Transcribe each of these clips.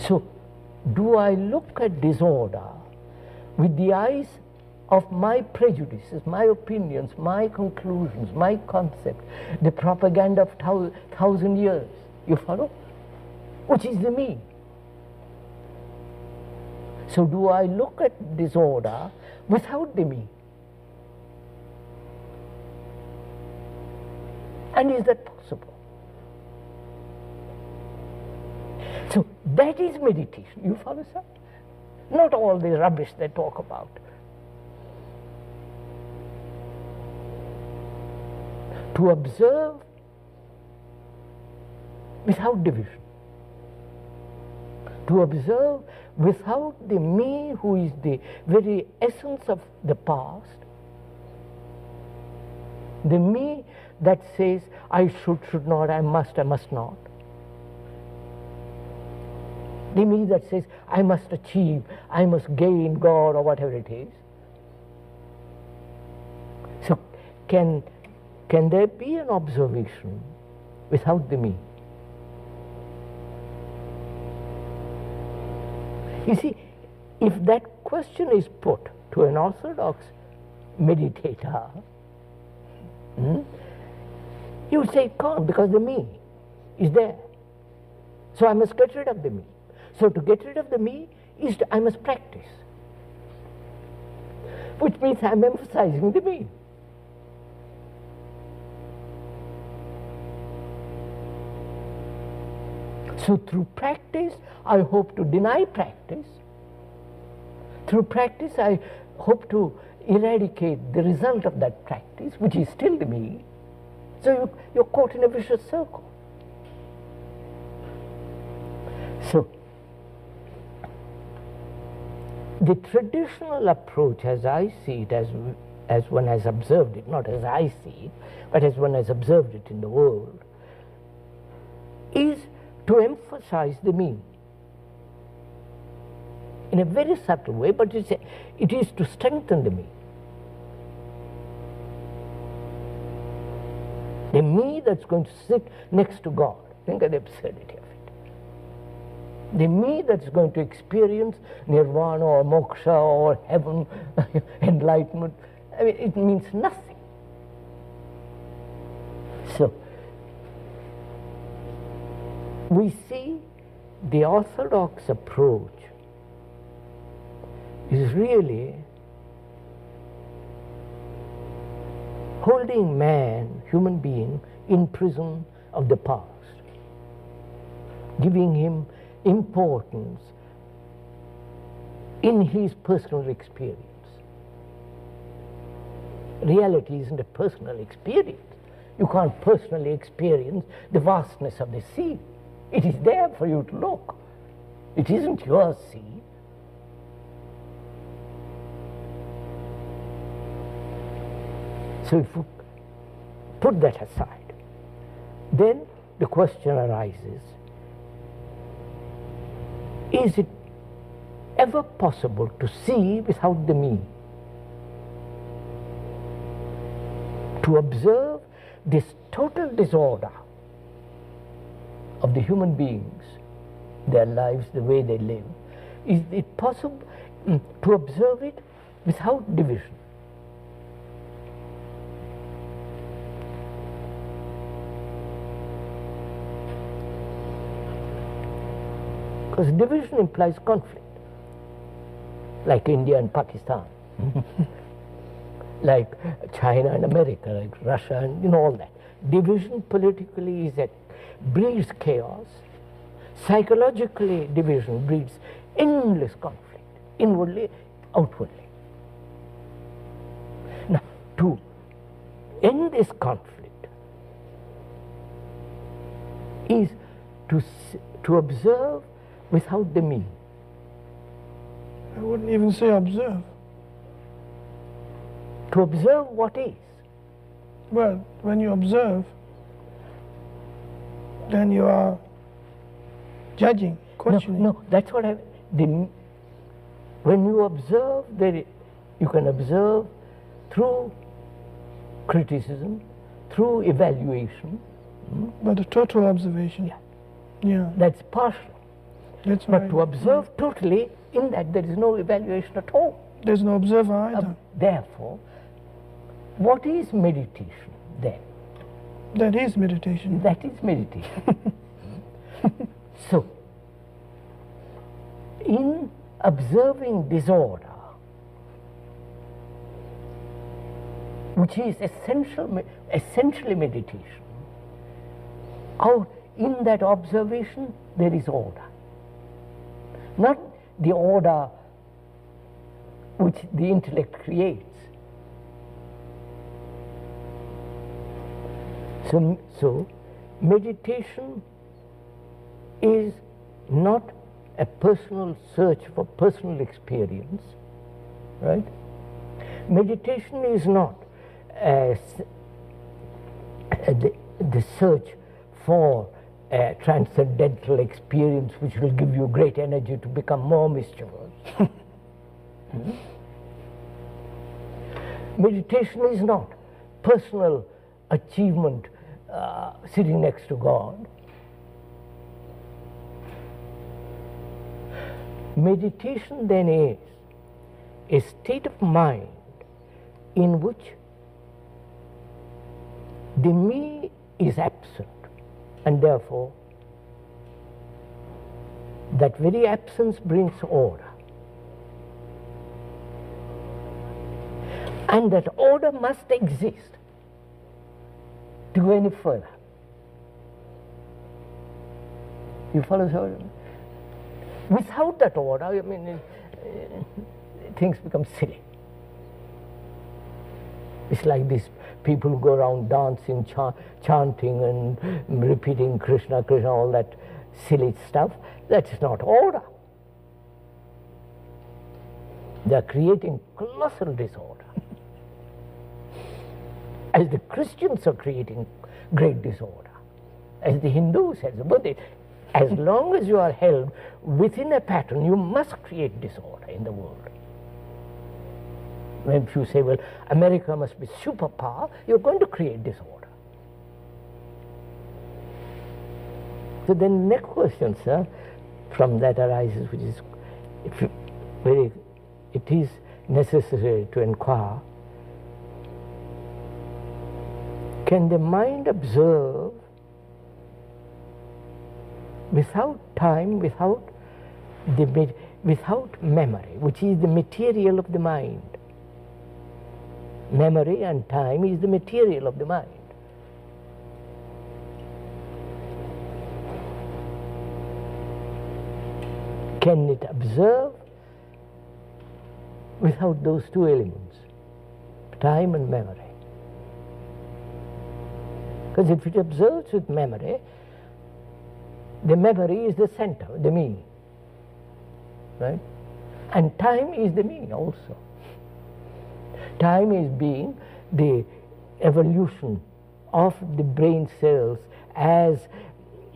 So, do I look at disorder with the eyes of my prejudices, my opinions, my conclusions, my concept, the propaganda of 1,000 years? You follow? Which is the me. So do I look at disorder without the me? And is that possible? So that is meditation. You follow, sir? Not all the rubbish they talk about. To observe without division. To observe without the me who is the very essence of the past, the me that says I should not, I must not. The me that says I must achieve, I must gain God or whatever it is. So can there be an observation without the me? You see, if that question is put to an orthodox meditator, you would say it can't, because the me is there. So I must get rid of the me. So to get rid of the me is I must practice, which means I'm emphasizing the me. So through practice, I hope to deny practice. Through practice, I hope to eradicate the result of that practice, which is still the me. So you're caught in a vicious circle. So the traditional approach, as I see it, as one has observed it, not as I see it, but as one has observed it in the world, is to emphasize the me in a very subtle way, but it is to strengthen the me. The me that's going to sit next to God. Think of the absurdity of it. The me that's going to experience nirvana or moksha or heaven, enlightenment. I mean, it means nothing. So, we see the orthodox approach is really holding man, human being, in prison of the past, giving him importance in his personal experience. Reality isn't a personal experience. You can't personally experience the vastness of the sea. It is there for you to look. It isn't your sea. So if you put that aside, then the question arises, is it ever possible to see without the me? To observe this total disorder of the human beings, their lives, the way they live, is it possible to observe it without division? Because division implies conflict, like India and Pakistan, like China and America, like Russia and all that. Division politically breeds chaos. Psychologically, division breeds endless conflict, inwardly, outwardly. Now, to end this conflict is to observe without the me. I wouldn't even say observe. To observe what is. Well, when you observe, then you are judging, questioning. No, that's what when you observe, you can observe through criticism, through evaluation. But a total observation. Yeah. Yeah. That's partial. That's But right. to observe totally, in that there is no evaluation at all. There's no observer either. Therefore, what is meditation then? That is meditation. That is meditation. So, in observing disorder, which is essentially meditation, out in that observation there is order. Not the order which the intellect creates. So meditation is not a personal search for personal experience, right? Meditation is not the search for a transcendental experience which will give you great energy to become more mischievous. Meditation is not personal achievement sitting next to God. Meditation then is a state of mind in which the me is absent, and therefore that very absence brings order. And that order must exist to go any further. You follow? So without that order, I mean, things become silly. It's like these people who go around dancing, chanting and repeating Krishna, Krishna, all that silly stuff. That's not order. They're creating colossal disorder. As the Christians are creating great disorder, as the Hindus, as the Buddhists, as long as you are held within a pattern, you must create disorder in the world. When you say, well, America must be superpower, you're going to create disorder. So then the next question, sir, from that arises, which is it is necessary to inquire, can the mind observe without time, without memory, which is the material of the mind? Memory and time is the material of the mind. Can it observe without those two elements, time and memory? Because if it observes with memory, the memory is the center, the me, right? And time is the me also. Time is being the evolution of the brain cells as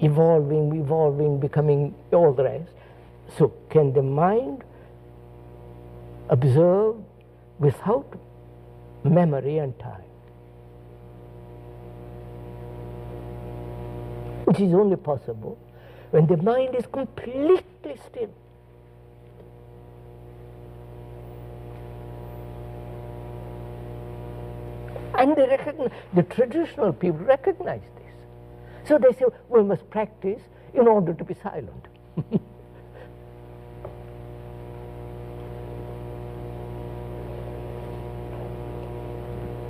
evolving, becoming all the rest. So can the mind observe without memory and time? Which is only possible when the mind is completely still. And the traditional people recognize this. So they say, we must practice in order to be silent.